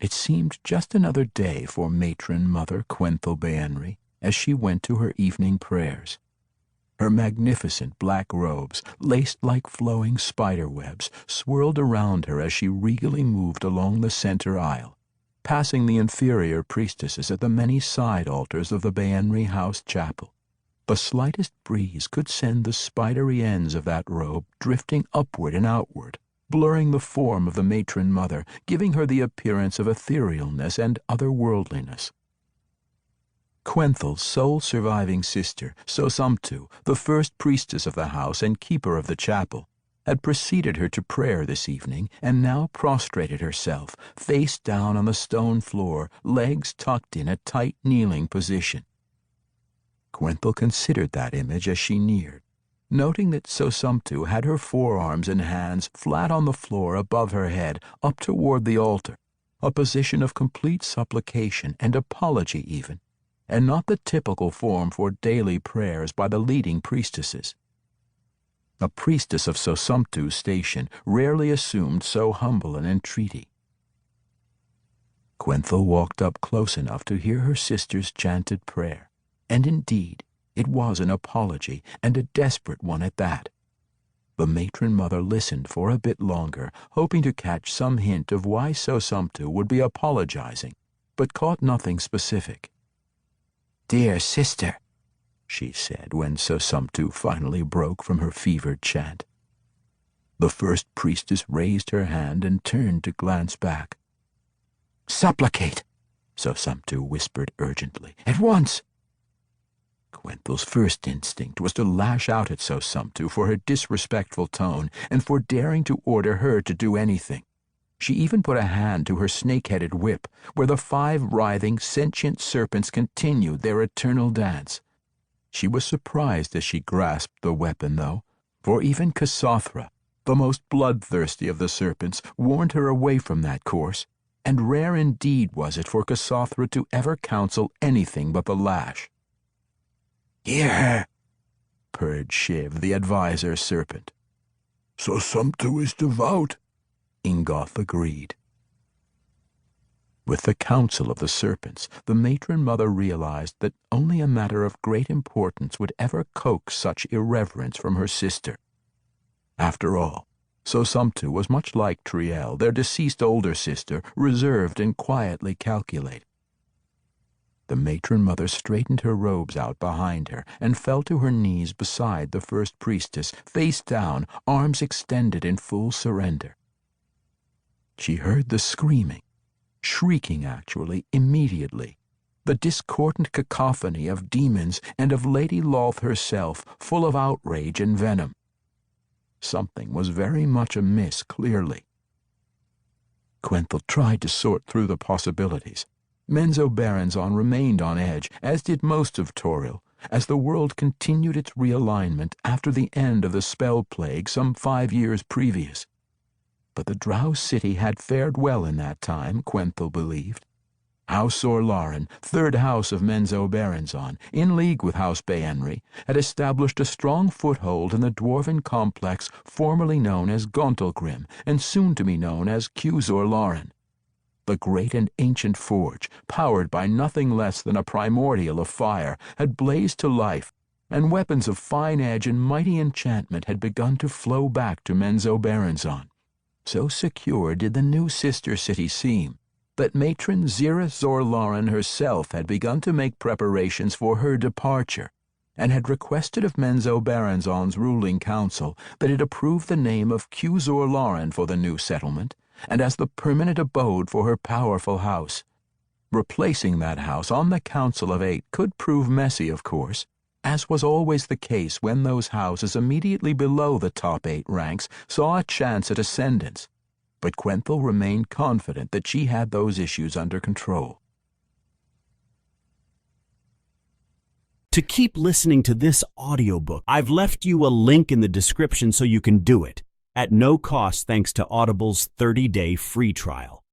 It seemed just another day for matron Mother Quenthel Behenry as she went to her evening prayers. Her magnificent black robes, laced like flowing spider webs, swirled around her as she regally moved along the center aisle, passing the inferior priestesses at the many side altars of the Behenry House chapel. The slightest breeze could send the spidery ends of that robe drifting upward and outward, blurring the form of the matron mother, giving her the appearance of etherealness and otherworldliness. Quenthel's sole surviving sister, Sosumtu, the first priestess of the house and keeper of the chapel, had preceded her to prayer this evening and now prostrated herself, face down on the stone floor, legs tucked in a tight kneeling position. Quenthel considered that image as she neared, noting that Sosumtu had her forearms and hands flat on the floor above her head, up toward the altar, a position of complete supplication and apology even, and not the typical form for daily prayers by the leading priestesses. A priestess of Sosumtu's station rarely assumed so humble an entreaty. Quenthel walked up close enough to hear her sister's chanted prayer, and indeed, it was an apology, and a desperate one at that. The matron mother listened for a bit longer, hoping to catch some hint of why Sosumtu would be apologizing, but caught nothing specific. "Dear sister," she said when Sosumtu finally broke from her fevered chant. The first priestess raised her hand and turned to glance back. "Supplicate," Sosumtu whispered urgently. "At once!" Quenthel's first instinct was to lash out at Sosumtu for her disrespectful tone and for daring to order her to do anything. She even put a hand to her snake-headed whip, where the 5 writhing, sentient serpents continued their eternal dance. She was surprised as she grasped the weapon, though, for even Casothra, the most bloodthirsty of the serpents, warned her away from that course, and rare indeed was it for Casothra to ever counsel anything but the lash. "Hear her," purred Shiv, the advisor serpent. "Sosumtu is devout," Ingoth agreed. With the counsel of the serpents, the matron mother realized that only a matter of great importance would ever coax such irreverence from her sister. After all, Sosumtu was much like Triel, their deceased older sister, reserved and quietly calculated. The matron mother straightened her robes out behind her and fell to her knees beside the first priestess, face down, arms extended in full surrender. She heard the screaming, shrieking actually, immediately, the discordant cacophony of demons and of Lady Lolth herself, full of outrage and venom. Something was very much amiss, clearly. Quenthel tried to sort through the possibilities. Menzoberranzan remained on edge, as did most of Toril, as the world continued its realignment after the end of the spell plague some 5 years previous. But the Drow city had fared well in that time, Quenthel believed. House Orlaran, third house of Menzoberranzan, in league with House Behenry, had established a strong foothold in the dwarven complex formerly known as Gauntlgrim and soon to be known as Quz Orlaran. The great and ancient forge, powered by nothing less than a primordial of fire, had blazed to life, and weapons of fine edge and mighty enchantment had begun to flow back to Menzoberranzan. So secure did the new sister city seem, that matron Xyrith Zorlaran herself had begun to make preparations for her departure, and had requested of Menzoberranzan's ruling council that it approve the name of Quz Orlaran for the new settlement, and as the permanent abode for her powerful house. Replacing that house on the Council of 8 could prove messy, of course, as was always the case when those houses immediately below the top 8 ranks saw a chance at ascendance, but Quenthel remained confident that she had those issues under control. To keep listening to this audiobook, I've left you a link in the description so you can do it, at no cost thanks to Audible's 30-day free trial.